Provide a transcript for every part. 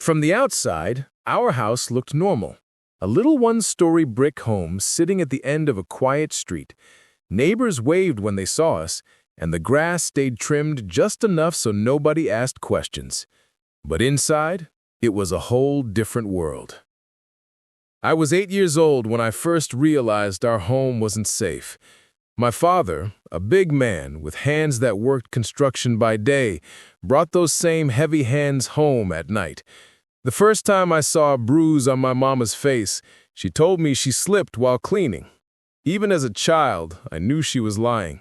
From the outside, our house looked normal. A little one-story brick home sitting at the end of a quiet street. Neighbors waved when they saw us, and the grass stayed trimmed just enough so nobody asked questions. But inside, it was a whole different world. I was 8 years old when I first realized our home wasn't safe. My father, a big man with hands that worked construction by day, brought those same heavy hands home at night. The first time I saw a bruise on my mama's face, she told me she slipped while cleaning. Even as a child, I knew she was lying.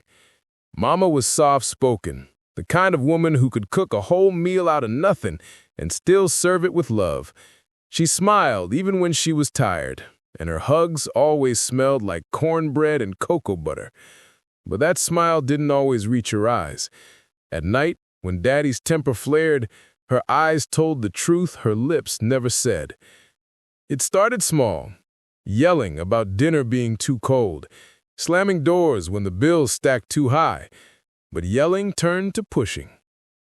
Mama was soft-spoken, the kind of woman who could cook a whole meal out of nothing and still serve it with love. She smiled even when she was tired, and her hugs always smelled like cornbread and cocoa butter. But that smile didn't always reach her eyes. At night, when Daddy's temper flared, her eyes told the truth her lips never said. It started small, yelling about dinner being too cold, slamming doors when the bills stacked too high. But yelling turned to pushing.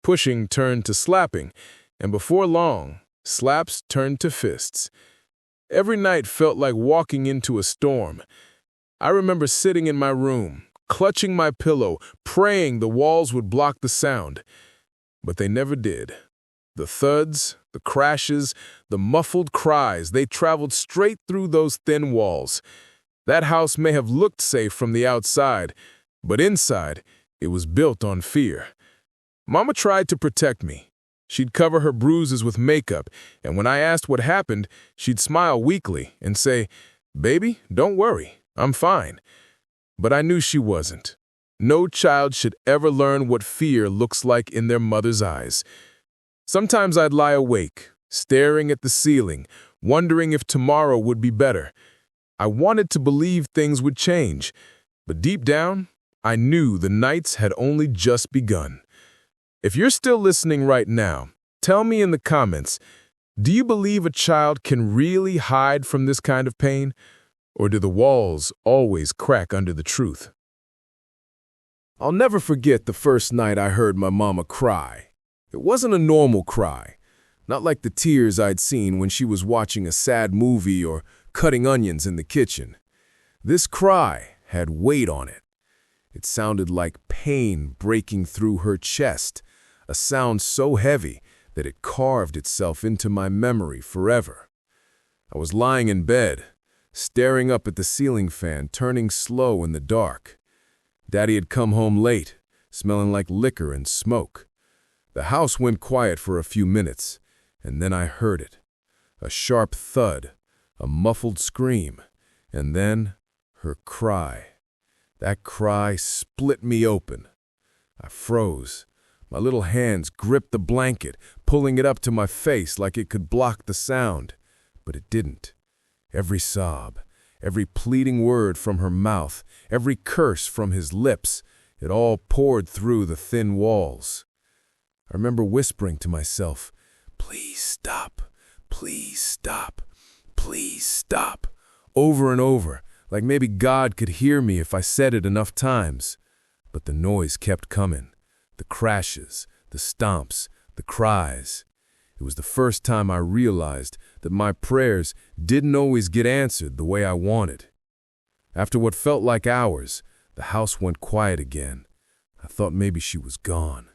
Pushing turned to slapping, and before long, slaps turned to fists. Every night felt like walking into a storm. I remember sitting in my room, clutching my pillow, praying the walls would block the sound. But they never did. The thuds, the crashes, the muffled cries, they traveled straight through those thin walls. That house may have looked safe from the outside, but inside, it was built on fear. Mama tried to protect me. She'd cover her bruises with makeup, and when I asked what happened, she'd smile weakly and say, "Baby, don't worry, I'm fine." But I knew she wasn't. No child should ever learn what fear looks like in their mother's eyes. Sometimes I'd lie awake, staring at the ceiling, wondering if tomorrow would be better. I wanted to believe things would change, but deep down, I knew the nights had only just begun. If you're still listening right now, tell me in the comments, do you believe a child can really hide from this kind of pain? Or do the walls always crack under the truth? I'll never forget the first night I heard my mama cry. It wasn't a normal cry, not like the tears I'd seen when she was watching a sad movie or cutting onions in the kitchen. This cry had weight on it. It sounded like pain breaking through her chest, a sound so heavy that it carved itself into my memory forever. I was lying in bed, staring up at the ceiling fan, turning slow in the dark. Daddy had come home late, smelling like liquor and smoke. The house went quiet for a few minutes, and then I heard it. A sharp thud, a muffled scream, and then her cry. That cry split me open. I froze. My little hands gripped the blanket, pulling it up to my face like it could block the sound. But it didn't. Every sob, every pleading word from her mouth, every curse from his lips, it all poured through the thin walls. I remember whispering to myself, "Please stop, please stop, please stop," over and over, like maybe God could hear me if I said it enough times. But the noise kept coming. The crashes, the stomps, the cries. It was the first time I realized that my prayers didn't always get answered the way I wanted. After what felt like hours, the house went quiet again. I thought maybe she was gone.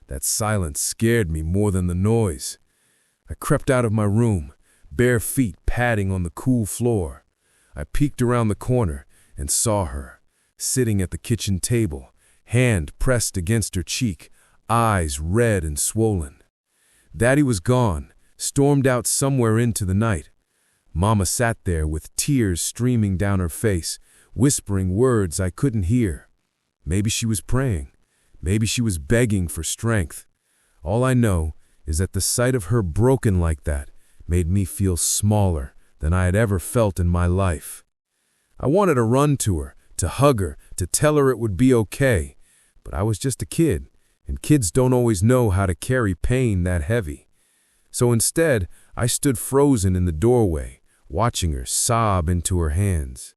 That silence scared me more than the noise. I crept out of my room, bare feet padding on the cool floor. I peeked around the corner and saw her, sitting at the kitchen table, hand pressed against her cheek, eyes red and swollen. Daddy was gone, stormed out somewhere into the night. Mama sat there with tears streaming down her face, whispering words I couldn't hear. Maybe she was praying. Maybe she was begging for strength. All I know is that the sight of her broken like that made me feel smaller than I had ever felt in my life. I wanted to run to her, to hug her, to tell her it would be okay. But I was just a kid, and kids don't always know how to carry pain that heavy. So instead, I stood frozen in the doorway, watching her sob into her hands.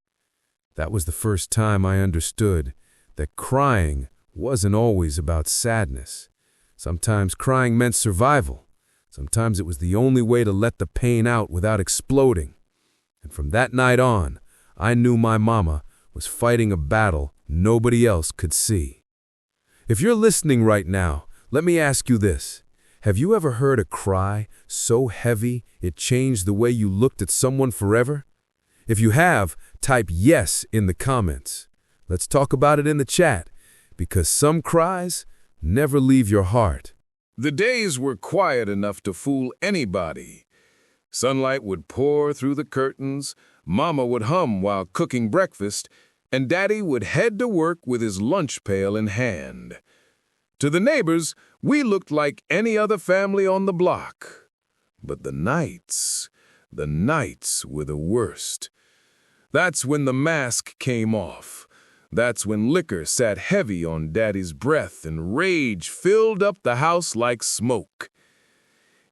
That was the first time I understood that crying wasn't always about sadness. Sometimes crying meant survival. Sometimes it was the only way to let the pain out without exploding. And from that night on, I knew my mama was fighting a battle nobody else could see. If you're listening right now, let me ask you this. Have you ever heard a cry so heavy it changed the way you looked at someone forever? If you have, type yes in the comments. Let's talk about it in the chat, because some cries never leave your heart. The days were quiet enough to fool anybody. Sunlight would pour through the curtains, Mama would hum while cooking breakfast, and Daddy would head to work with his lunch pail in hand. To the neighbors, we looked like any other family on the block. But the nights were the worst. That's when the mask came off. That's when liquor sat heavy on Daddy's breath and rage filled up the house like smoke.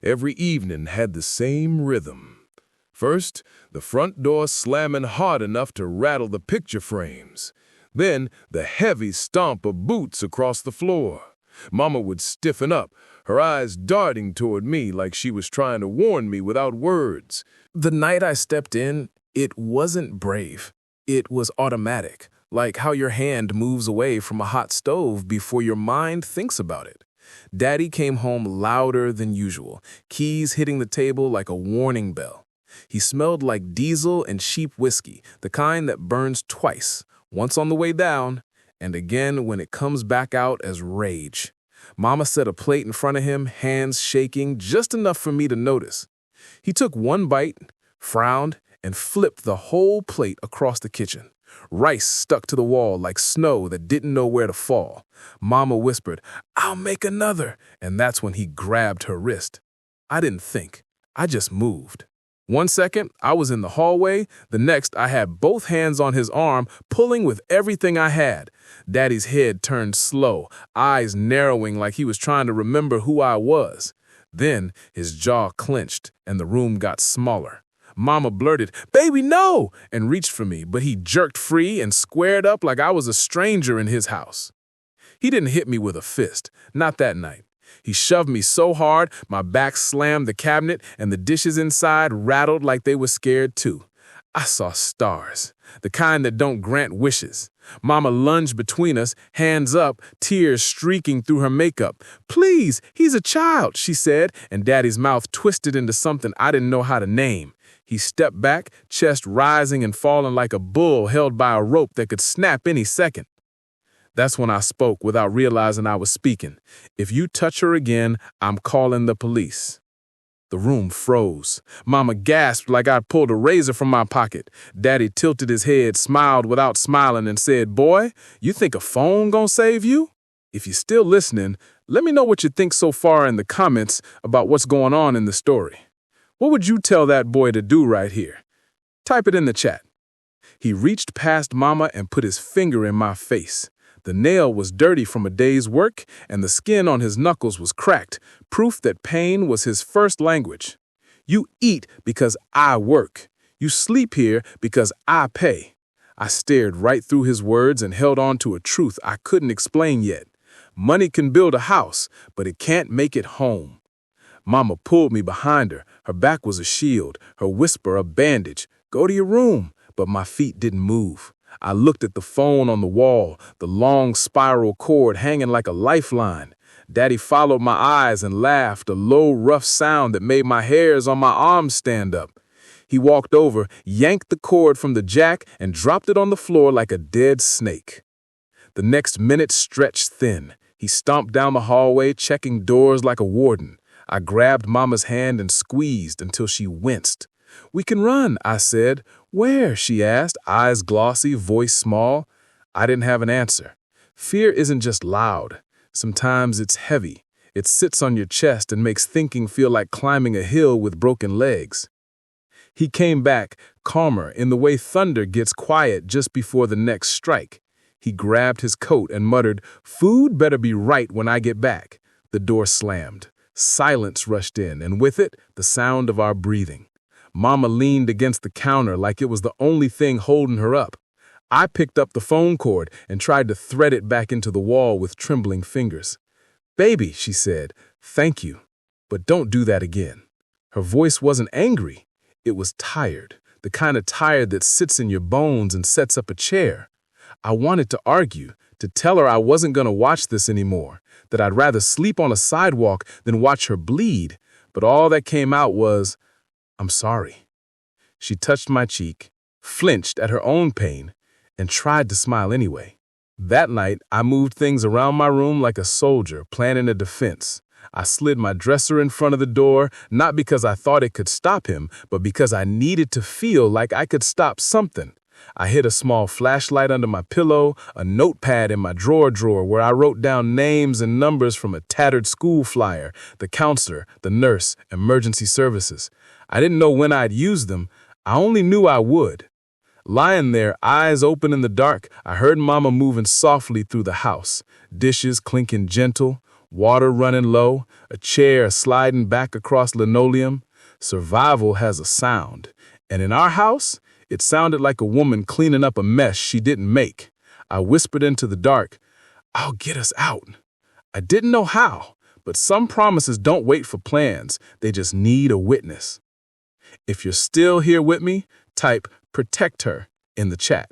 Every evening had the same rhythm. First, the front door slamming hard enough to rattle the picture frames. Then, the heavy stomp of boots across the floor. Mama would stiffen up, her eyes darting toward me like she was trying to warn me without words. The night I stepped in, it wasn't brave. It was automatic, like how your hand moves away from a hot stove before your mind thinks about it. Daddy came home louder than usual, keys hitting the table like a warning bell. He smelled like diesel and cheap whiskey, the kind that burns twice, once on the way down, and again when it comes back out as rage. Mama set a plate in front of him, hands shaking, just enough for me to notice. He took one bite, frowned, and flipped the whole plate across the kitchen. Rice stuck to the wall like snow that didn't know where to fall. Mama whispered, "I'll make another," and that's when he grabbed her wrist. I didn't think. I just moved. 1 second, I was in the hallway. The next, I had both hands on his arm, pulling with everything I had. Daddy's head turned slow, eyes narrowing like he was trying to remember who I was. Then, his jaw clenched, and the room got smaller. Mama blurted, "Baby, no!" and reached for me, but he jerked free and squared up like I was a stranger in his house. He didn't hit me with a fist, not that night. He shoved me so hard, my back slammed the cabinet, and the dishes inside rattled like they were scared too. I saw stars, the kind that don't grant wishes. Mama lunged between us, hands up, tears streaking through her makeup. "Please, he's a child," she said, and Daddy's mouth twisted into something I didn't know how to name. He stepped back, chest rising and falling like a bull held by a rope that could snap any second. That's when I spoke without realizing I was speaking. "If you touch her again, I'm calling the police." The room froze. Mama gasped like I'd pulled a razor from my pocket. Daddy tilted his head, smiled without smiling, and said, "Boy, you think a phone gonna save you?" If you're still listening, let me know what you think so far in the comments about what's going on in the story. What would you tell that boy to do right here? Type it in the chat. He reached past Mama and put his finger in my face. The nail was dirty from a day's work, and the skin on his knuckles was cracked, proof that pain was his first language. "You eat because I work. You sleep here because I pay." I stared right through his words and held on to a truth I couldn't explain yet. Money can build a house, but it can't make it home. Mama pulled me behind her. Her back was a shield, her whisper a bandage. "Go to your room." But my feet didn't move. I looked at the phone on the wall, the long spiral cord hanging like a lifeline. Daddy followed my eyes and laughed, a low, rough sound that made my hairs on my arms stand up. He walked over, yanked the cord from the jack, and dropped it on the floor like a dead snake. The next minute stretched thin. He stomped down the hallway, checking doors like a warden. I grabbed Mama's hand and squeezed until she winced. "We can run," I said. "Where?" she asked, eyes glossy, voice small. I didn't have an answer. Fear isn't just loud. Sometimes it's heavy. It sits on your chest and makes thinking feel like climbing a hill with broken legs. He came back, calmer, in the way thunder gets quiet just before the next strike. He grabbed his coat and muttered, "Food better be right when I get back." The door slammed. Silence rushed in, and with it, the sound of our breathing. Mama leaned against the counter like it was the only thing holding her up. I picked up the phone cord and tried to thread it back into the wall with trembling fingers. "Baby," she said, "thank you." but don't do that again." Her voice wasn't angry. It was tired, the kind of tired that sits in your bones and sets up a chair. I wanted to argue, to tell her I wasn't going to watch this anymore, that I'd rather sleep on a sidewalk than watch her bleed, but all that came out was, "I'm sorry." She touched my cheek, flinched at her own pain, and tried to smile anyway. That night, I moved things around my room like a soldier planning a defense. I slid my dresser in front of the door, not because I thought it could stop him, but because I needed to feel like I could stop something. I hid a small flashlight under my pillow, a notepad in my drawer where I wrote down names and numbers from a tattered school flyer, the counselor, the nurse, emergency services. I didn't know when I'd use them. I only knew I would. Lying there, eyes open in the dark, I heard Mama moving softly through the house, dishes clinking gentle, water running low, a chair sliding back across linoleum. Survival has a sound, and in our house, it sounded like a woman cleaning up a mess she didn't make. I whispered into the dark, "I'll get us out." I didn't know how, but some promises don't wait for plans, they just need a witness. If you're still here with me, type "protect her" in the chat.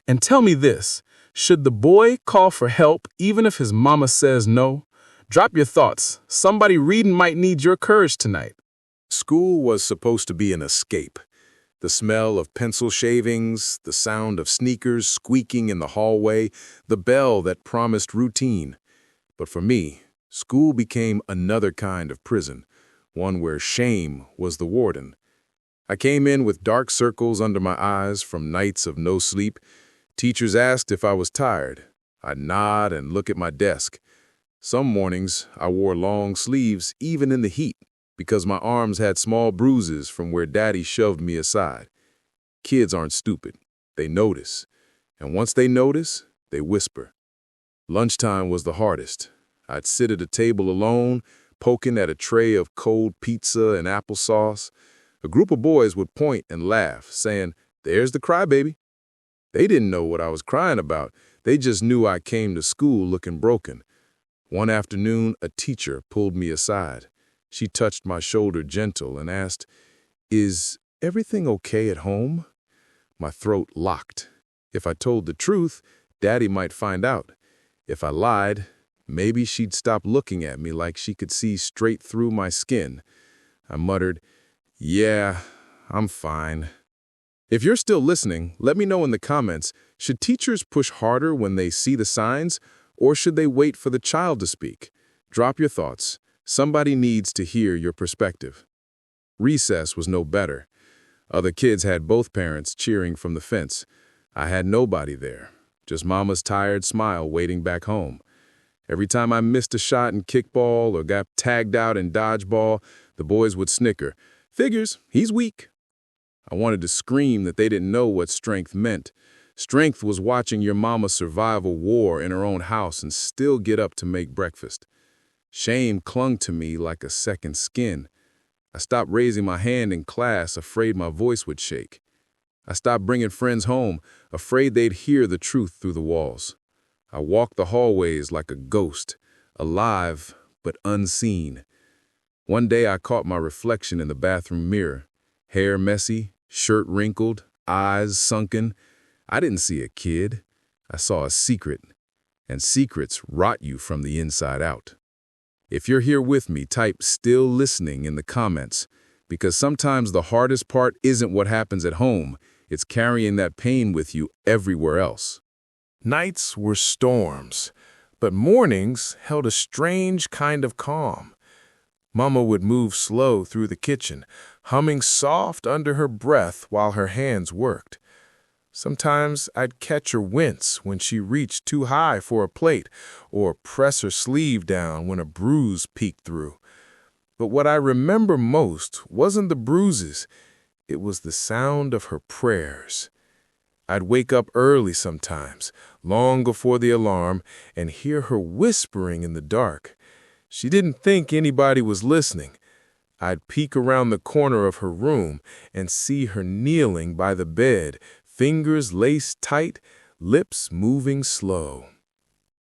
And tell me this, should the boy call for help even if his mama says no? Drop your thoughts. Somebody reading might need your courage tonight. School was supposed to be an escape. The smell of pencil shavings, the sound of sneakers squeaking in the hallway, the bell that promised routine. But for me, school became another kind of prison, one where shame was the warden. I came in with dark circles under my eyes from nights of no sleep. Teachers asked if I was tired. I'd nod and look at my desk. Some mornings, I wore long sleeves even in the heat because my arms had small bruises from where Daddy shoved me aside. Kids aren't stupid. They notice. And once they notice, they whisper. Lunchtime was the hardest. I'd sit at a table alone, poking at a tray of cold pizza and applesauce. A group of boys would point and laugh, saying, "There's the crybaby." They didn't know what I was crying about. They just knew I came to school looking broken. One afternoon, a teacher pulled me aside. She touched my shoulder gentle and asked, "Is everything okay at home?" My throat locked. If I told the truth, Daddy might find out. If I lied, maybe she'd stop looking at me like she could see straight through my skin. I muttered, "Yeah, I'm fine." If you're still listening, let me know in the comments, should teachers push harder when they see the signs, or should they wait for the child to speak? Drop your thoughts. Somebody needs to hear your perspective. Recess was no better. Other kids had both parents cheering from the fence. I had nobody there, just Mama's tired smile waiting back home. Every time I missed a shot in kickball or got tagged out in dodgeball, the boys would snicker. "Figures, he's weak." I wanted to scream that they didn't know what strength meant. Strength was watching your mama survive a war in her own house and still get up to make breakfast. Shame clung to me like a second skin. I stopped raising my hand in class, afraid my voice would shake. I stopped bringing friends home, afraid they'd hear the truth through the walls. I walked the hallways like a ghost, alive but unseen. One day I caught my reflection in the bathroom mirror, hair messy, shirt wrinkled, eyes sunken. I didn't see a kid. I saw a secret, and secrets rot you from the inside out. If you're here with me, type "still listening" in the comments, because sometimes the hardest part isn't what happens at home, it's carrying that pain with you everywhere else. Nights were storms, but mornings held a strange kind of calm. Mama would move slow through the kitchen, humming soft under her breath while her hands worked. Sometimes I'd catch her wince when she reached too high for a plate, or press her sleeve down when a bruise peeked through. But what I remember most wasn't the bruises, it was the sound of her prayers. I'd wake up early sometimes, long before the alarm, and hear her whispering in the dark. She didn't think anybody was listening. I'd peek around the corner of her room and see her kneeling by the bed, fingers laced tight, lips moving slow.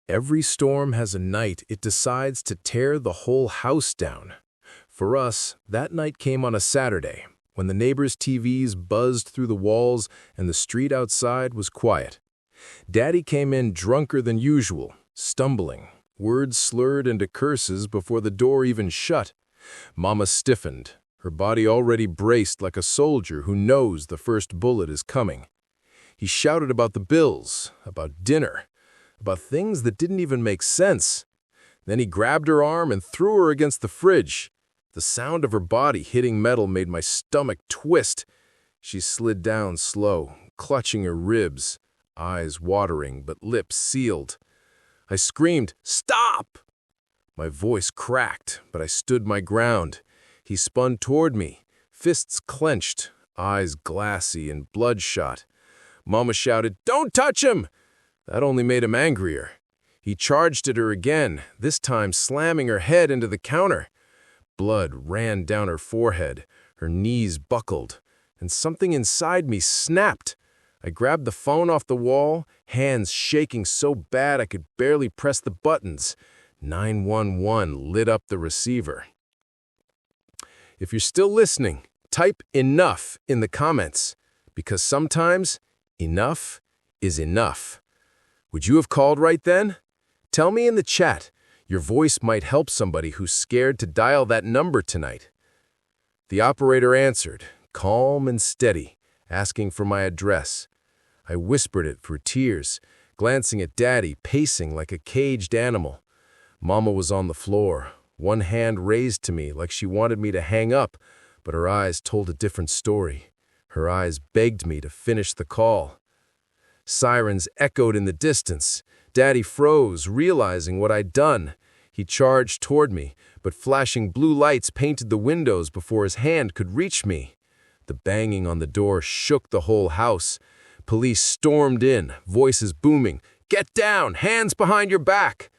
Every storm has a night it decides to tear the whole house down. For us, that night came on a Saturday, when the neighbors' TVs buzzed through the walls and the street outside was quiet. Daddy came in drunker than usual, stumbling, words slurred into curses before the door even shut. Mama stiffened, her body already braced like a soldier who knows the first bullet is coming. He shouted about the bills, about dinner, about things that didn't even make sense. Then he grabbed her arm and threw her against the fridge. The sound of her body hitting metal made my stomach twist. She slid down slow, clutching her ribs, eyes watering but lips sealed. I screamed, "Stop!" My voice cracked, but I stood my ground. He spun toward me, fists clenched, eyes glassy and bloodshot. Mama shouted, "Don't touch him!" That only made him angrier. He charged at her again, this time slamming her head into the counter. Blood ran down her forehead, her knees buckled, and something inside me snapped. I grabbed the phone off the wall, hands shaking so bad I could barely press the buttons. 911 lit up the receiver. If you're still listening, type "enough" in the comments, because sometimes enough is enough. Would you have called right then? Tell me in the chat. Your voice might help somebody who's scared to dial that number tonight. The operator answered, calm and steady, asking for my address. I whispered it through tears, glancing at Daddy pacing like a caged animal. Mama was on the floor, one hand raised to me like she wanted me to hang up, but her eyes told a different story. Her eyes begged me to finish the call. Sirens echoed in the distance. Daddy froze, realizing what I'd done. He charged toward me, but flashing blue lights painted the windows before his hand could reach me. The banging on the door shook the whole house. Police stormed in, voices booming, "Get down! Hands behind your back!"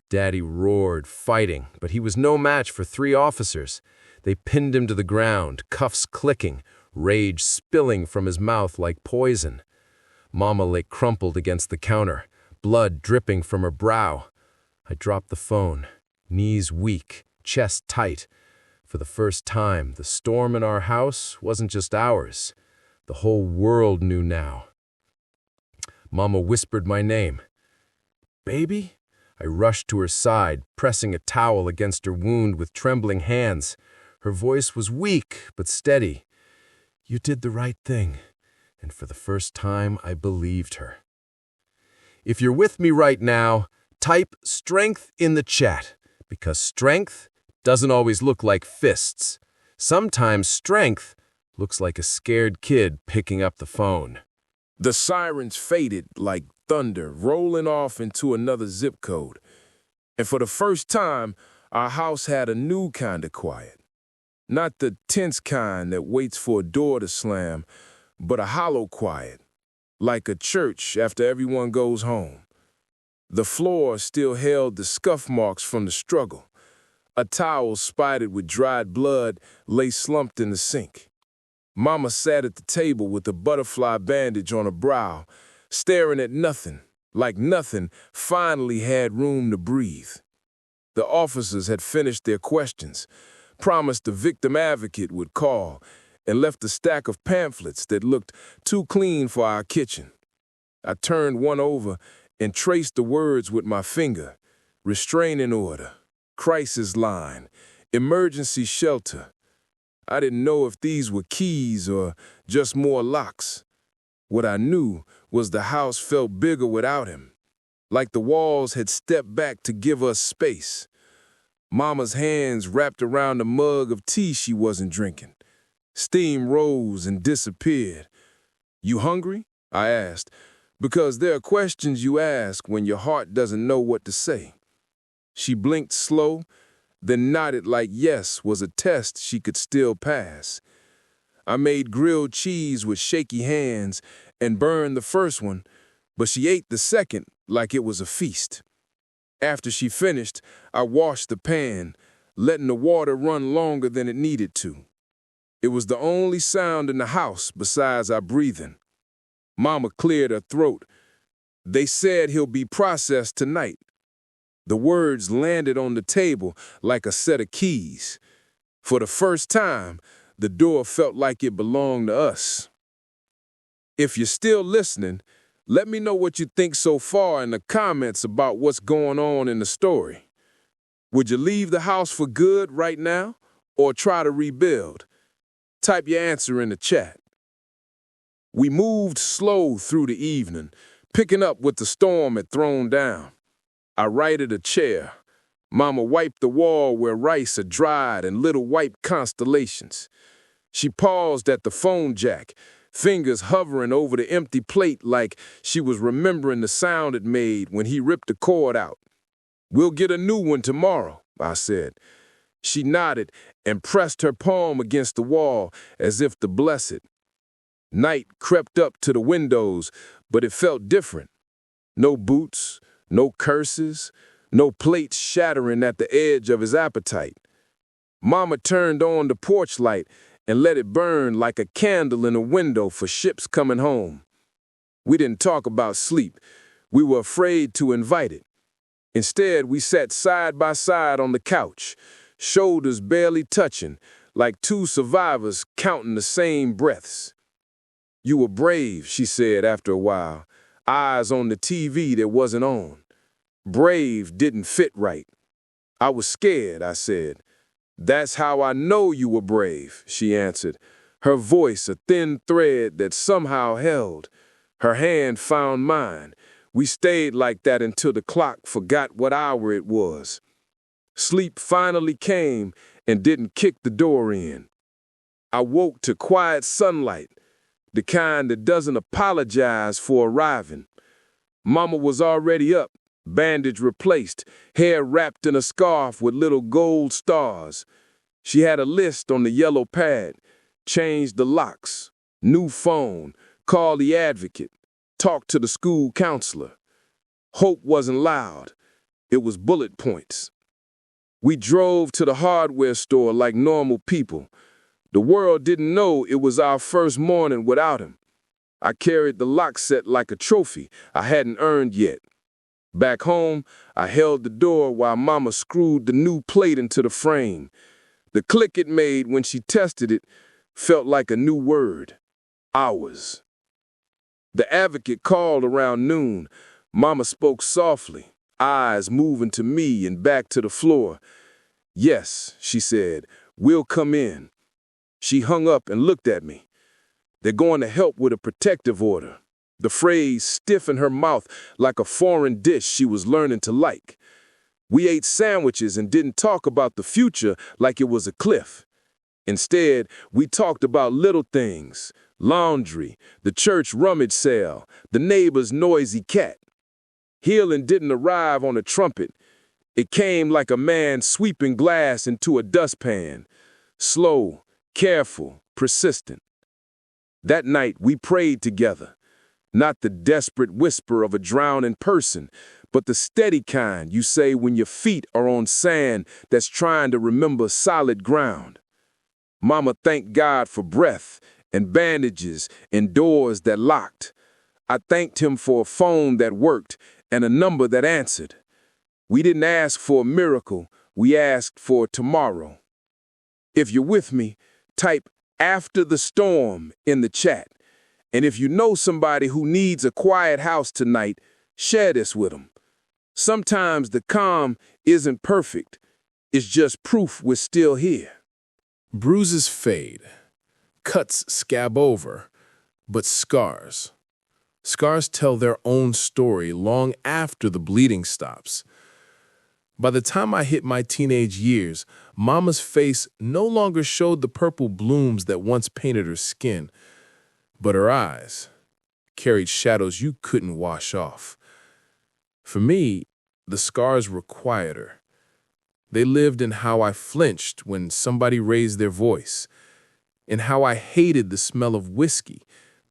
Daddy roared, fighting, but he was no match for 3 officers. They pinned him to the ground, cuffs clicking, rage spilling from his mouth like poison. Mama lay crumpled against the counter, blood dripping from her brow. I dropped the phone, knees weak, chest tight. For the first time, the storm in our house wasn't just ours. The whole world knew now. Mama whispered my name. "Baby?" I rushed to her side, pressing a towel against her wound with trembling hands. Her voice was weak but steady. "You did the right thing." And for the first time, I believed her. If you're with me right now, type "strength" in the chat, because strength doesn't always look like fists. Sometimes strength looks like a scared kid picking up the phone. The sirens faded like thunder, rolling off into another zip code. And for the first time, our house had a new kind of quiet. Not the tense kind that waits for a door to slam, but a hollow quiet, like a church after everyone goes home. The floor still held the scuff marks from the struggle. A towel spotted with dried blood lay slumped in the sink. Mama sat at the table with a butterfly bandage on her brow, staring at nothing, like nothing finally had room to breathe. The officers had finished their questions, promised the victim advocate would call, and left a stack of pamphlets that looked too clean for our kitchen. I turned one over and traced the words with my finger: restraining order, crisis line, emergency shelter. I didn't know if these were keys or just more locks. What I knew was the house felt bigger without him, like the walls had stepped back to give us space. Mama's hands wrapped around a mug of tea she wasn't drinking. Steam rose and disappeared. "You hungry?" I asked, because there are questions you ask when your heart doesn't know what to say. She blinked slow, then nodded like yes was a test she could still pass. I made grilled cheese with shaky hands and burned the first one, but she ate the second like it was a feast. After she finished, I washed the pan, letting the water run longer than it needed to. It was the only sound in the house besides our breathing. Mama cleared her throat. "They said he'll be processed tonight." The words landed on the table like a set of keys. For the first time, the door felt like it belonged to us. If you're still listening, let me know what you think so far in the comments about what's going on in the story. Would you leave the house for good right now or try to rebuild? Type your answer in the chat. We moved slow through the evening, picking up what the storm had thrown down. I righted a chair. Mama wiped the wall where rice had dried in little white constellations. She paused at the phone jack, fingers hovering over the empty plate like she was remembering the sound it made when he ripped the cord out. "We'll get a new one tomorrow," I said. She nodded and pressed her palm against the wall as if to bless it. Night crept up to the windows, but it felt different. No boots, no curses, no plates shattering at the edge of his appetite. Mama turned on the porch light and let it burn like a candle in a window for ships coming home. We didn't talk about sleep. We were afraid to invite it. Instead, we sat side by side on the couch, shoulders barely touching, like two survivors counting the same breaths. "You were brave," she said after a while, eyes on the TV that wasn't on. "Brave didn't fit right." "I was scared," I said. "That's how I know you were brave," she answered, her voice a thin thread that somehow held. Her hand found mine. We stayed like that until the clock forgot what hour it was. Sleep finally came and didn't kick the door in. I woke to quiet sunlight, the kind that doesn't apologize for arriving. Mama was already up, bandage replaced, hair wrapped in a scarf with little gold stars. She had a list on the yellow pad: change the locks, new phone, call the advocate, talk to the school counselor. Hope wasn't loud. It was bullet points. We drove to the hardware store like normal people. The world didn't know it was our first morning without him. I carried the lock set like a trophy I hadn't earned yet. Back home, I held the door while Mama screwed the new plate into the frame. The click it made when she tested it felt like a new word: ours. The advocate called around noon. Mama spoke softly, eyes moving to me and back to the floor. "Yes," she said, "we'll come in." She hung up and looked at me. "They're going to help with a protective order." The phrase stiff in her mouth like a foreign dish she was learning to like. We ate sandwiches and didn't talk about the future like it was a cliff. Instead, we talked about little things: laundry, the church rummage sale, the neighbor's noisy cat. Healing didn't arrive on a trumpet. It came like a man sweeping glass into a dustpan. Slow, careful, persistent. That night, we prayed together. Not the desperate whisper of a drowning person, but the steady kind you say when your feet are on sand that's trying to remember solid ground. Mama thanked God for breath and bandages and doors that locked. I thanked him for a phone that worked and a number that answered. We didn't ask for a miracle, we asked for tomorrow. If you're with me, type "after the storm" in the chat. And if you know somebody who needs a quiet house tonight, share this with them. Sometimes the calm isn't perfect. It's just proof we're still here. Bruises fade, cuts scab over, but scars. Scars tell their own story long after the bleeding stops. By the time I hit my teenage years, Mama's face no longer showed the purple blooms that once painted her skin, but her eyes carried shadows you couldn't wash off. For me, the scars were quieter. They lived in how I flinched when somebody raised their voice, in how I hated the smell of whiskey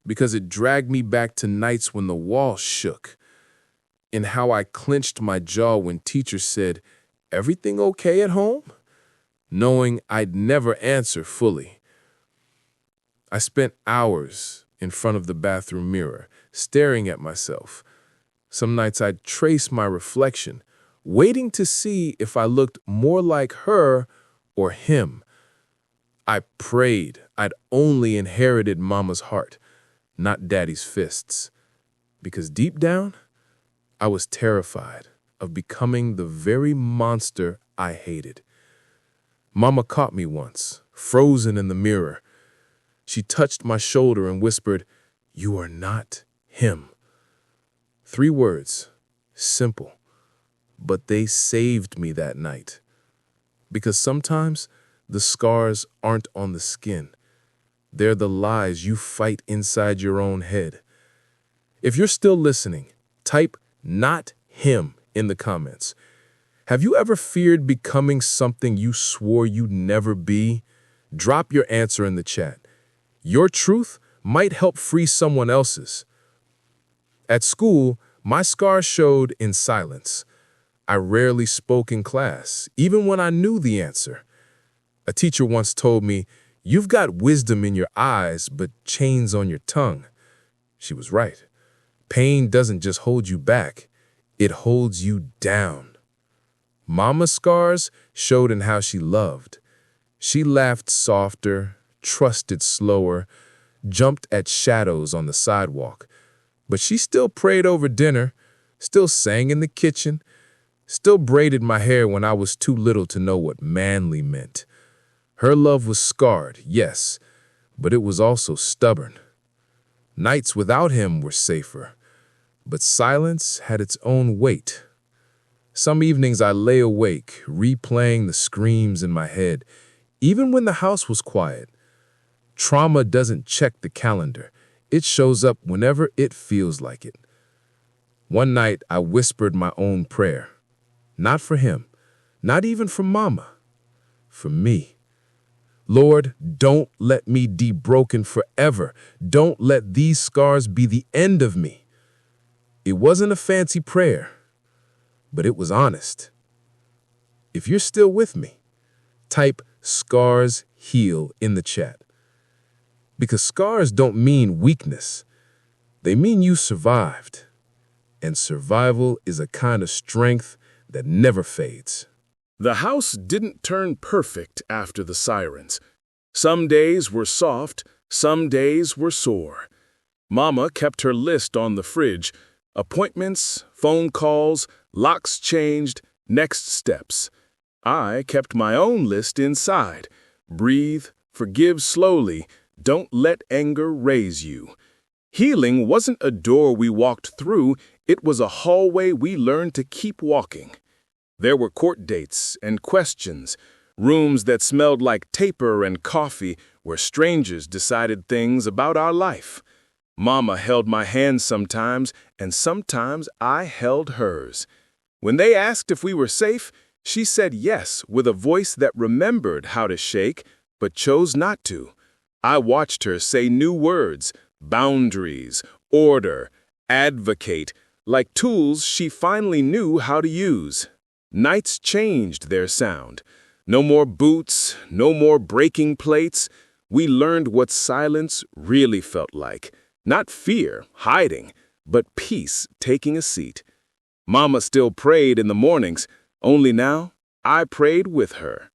because it dragged me back to nights when the walls shook, in how I clenched my jaw when teachers said, "Everything okay at home?" knowing I'd never answer fully. I spent hours in front of the bathroom mirror, staring at myself. Some nights I'd trace my reflection, waiting to see if I looked more like her or him, I prayed I'd only inherited Mama's heart, not Daddy's fists. Because deep down, I was terrified of becoming the very monster I hated. Mama caught me once, frozen in the mirror. She touched my shoulder and whispered, "You are not him." 3 words, simple, but they saved me that night. Because sometimes the scars aren't on the skin. They're the lies you fight inside your own head. If you're still listening, type "not him" in the comments. Have you ever feared becoming something you swore you'd never be? Drop your answer in the chat. Your truth might help free someone else's. At school, my scars showed in silence. I rarely spoke in class, even when I knew the answer. A teacher once told me, "You've got wisdom in your eyes, but chains on your tongue." She was right. Pain doesn't just hold you back, it holds you down. Mama's scars showed in how she loved. She laughed softer, trusted slower, jumped at shadows on the sidewalk. But she still prayed over dinner, still sang in the kitchen, still braided my hair when I was too little to know what manly meant. Her love was scarred, yes, but it was also stubborn. Nights without him were safer, but silence had its own weight. Some evenings I lay awake, replaying the screams in my head, even when the house was quiet. Trauma doesn't check the calendar. It shows up whenever it feels like it. One night I whispered my own prayer. Not for him, not even for Mama, for me. Lord, don't let me be broken forever. Don't let these scars be the end of me. It wasn't a fancy prayer, but it was honest. If you're still with me, type "scars heal" in the chat. Because scars don't mean weakness. They mean you survived. And survival is a kind of strength that never fades. The house didn't turn perfect after the sirens. Some days were soft, some days were sore. Mama kept her list on the fridge: appointments, phone calls, locks changed, next steps. I kept my own list inside: breathe, forgive slowly, don't let anger raise you. Healing wasn't a door we walked through, it was a hallway we learned to keep walking. There were court dates and questions, rooms that smelled like taper and coffee where strangers decided things about our life. Mama held my hand sometimes, and sometimes I held hers. When they asked if we were safe, she said yes with a voice that remembered how to shake, but chose not to. I watched her say new words: boundaries, order, advocate, like tools she finally knew how to use. Nights changed their sound. No more boots, no more breaking plates. We learned what silence really felt like. Not fear, hiding, but peace taking a seat. Mama still prayed in the mornings, only now I prayed with her.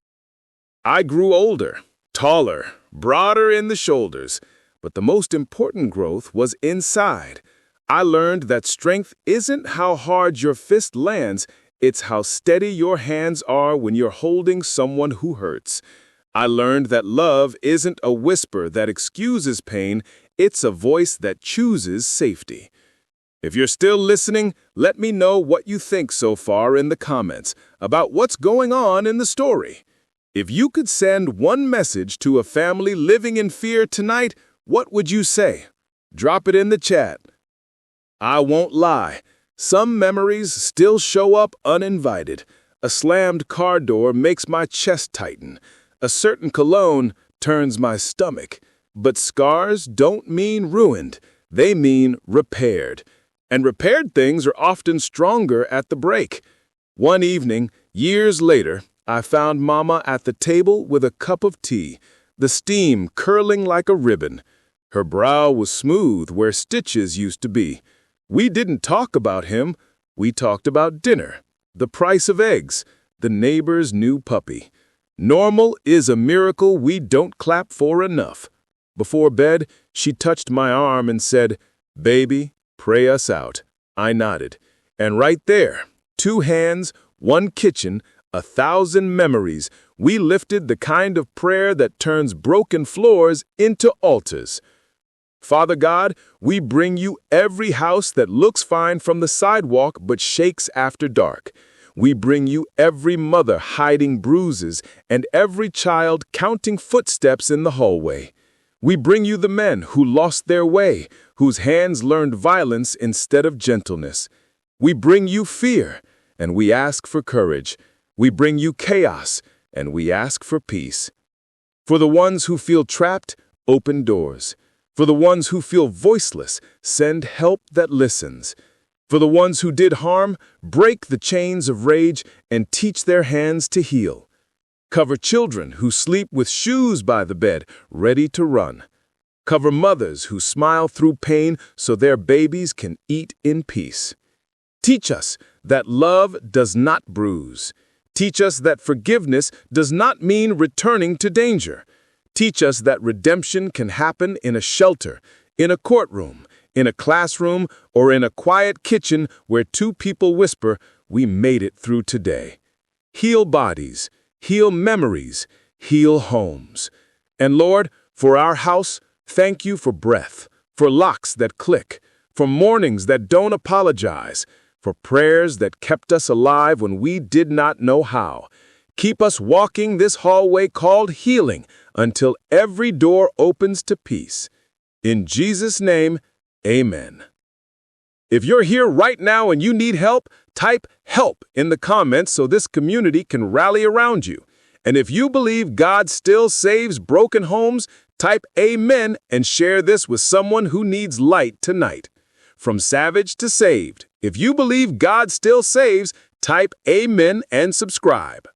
I grew older, taller, broader in the shoulders, but the most important growth was inside. I learned that strength isn't how hard your fist lands, it's how steady your hands are when you're holding someone who hurts. I learned that love isn't a whisper that excuses pain, it's a voice that chooses safety. If you're still listening, let me know what you think so far in the comments about what's going on in the story. If you could send one message to a family living in fear tonight, what would you say? Drop it in the chat. I won't lie, some memories still show up uninvited. A slammed car door makes my chest tighten. A certain cologne turns my stomach. But scars don't mean ruined, they mean repaired. And repaired things are often stronger at the break. One evening, years later, I found Mama at the table with a cup of tea, the steam curling like a ribbon. Her brow was smooth where stitches used to be. We didn't talk about him, we talked about dinner, the price of eggs, the neighbor's new puppy. Normal is a miracle we don't clap for enough. Before bed, she touched my arm and said, "Baby, pray us out." I nodded. And right there, 2 hands, 1 kitchen, 1,000 memories, we lifted the kind of prayer that turns broken floors into altars. Father God, we bring you every house that looks fine from the sidewalk but shakes after dark. We bring you every mother hiding bruises and every child counting footsteps in the hallway. We bring you the men who lost their way, whose hands learned violence instead of gentleness. We bring you fear, and we ask for courage. We bring you chaos, and we ask for peace. For the ones who feel trapped, open doors. For the ones who feel voiceless, send help that listens. For the ones who did harm, break the chains of rage and teach their hands to heal. Cover children who sleep with shoes by the bed, ready to run. Cover mothers who smile through pain so their babies can eat in peace. Teach us that love does not bruise. Teach us that forgiveness does not mean returning to danger. Teach us that redemption can happen in a shelter, in a courtroom, in a classroom, or in a quiet kitchen where 2 people whisper, "We made it through today." Heal bodies, heal memories, heal homes. And Lord, for our house, thank you for breath, for locks that click, for mornings that don't apologize, for prayers that kept us alive when we did not know how. Keep us walking this hallway called healing until every door opens to peace. In Jesus' name, amen. If you're here right now and you need help, type HELP in the comments so this community can rally around you. And if you believe God still saves broken homes, type AMEN and share this with someone who needs light tonight. From savage to saved, if you believe God still saves, type AMEN and subscribe.